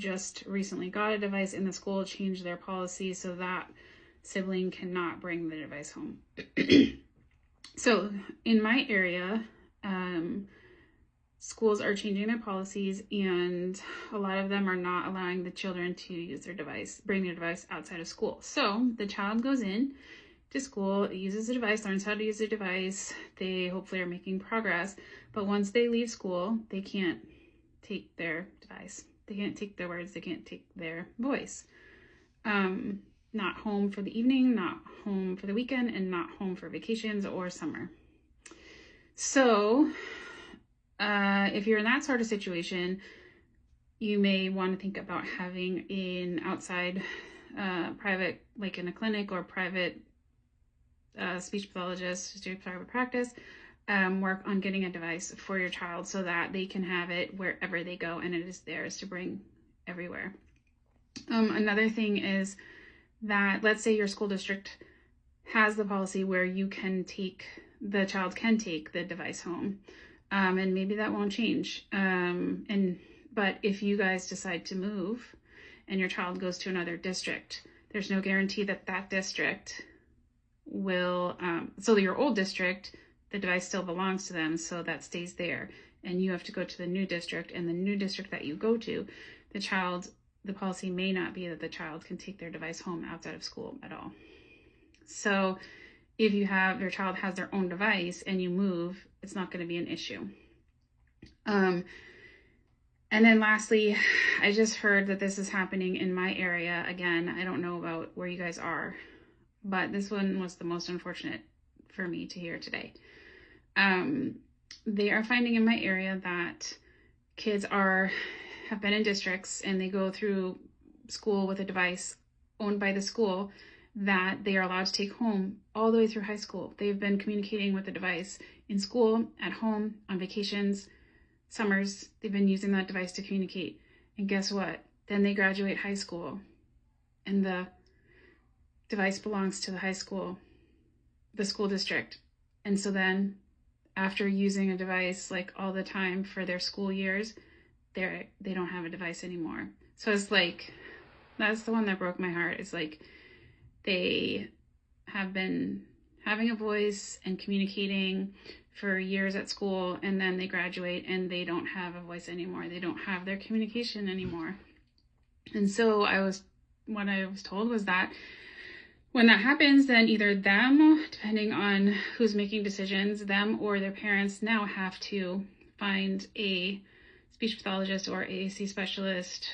just recently got a device and the school changed their policy so that sibling cannot bring the device home. So in my area, schools are changing their policies, and a lot of them are not allowing the children to use their device, bring their device outside of school. So the child goes in to school, uses the device, learns how to use the device. They hopefully are making progress, but once they leave school, they can't take their device. They can't take their words. They can't take their voice. Not home for the evening, not home for the weekend, and not home for vacations or summer. So if you're in that sort of situation, you may want to think about having an outside private, like in a clinic or private speech pathologist, do private practice, work on getting a device for your child so that they can have it wherever they go and it is theirs to bring everywhere. Another thing is that, let's say your school district has the policy where you can take, the child can take the device home, and maybe that won't change. But if you guys decide to move and your child goes to another district, there's no guarantee that that district will, so your old district, the device still belongs to them, so that stays there. And you have to go to the new district, and the new district that you go to, the policy may not be that the child can take their device home outside of school at all. So if you have, your child has their own device and you move, it's not going to be an issue. And then lastly, I just heard that this is happening in my area. Again, I don't know about where you guys are, but this one was the most unfortunate for me to hear today. They are finding in my area that kids have been in districts and they go through school with a device owned by the school that they are allowed to take home all the way through high school. They've been communicating with the device in school, at home, on vacations, summers. They've been using that device to communicate. And guess what? Then they graduate high school and the device belongs to the high school, the school district. And so then after using a device like all the time for their school years, they don't have a device anymore. So it's like, that's the one that broke my heart. It's like they have been having a voice and communicating for years at school, and then they graduate and they don't have a voice anymore. They don't have their communication anymore. And so what I was told was that when that happens, then either them, depending on who's making decisions, them or their parents now have to find a speech pathologist or AAC specialist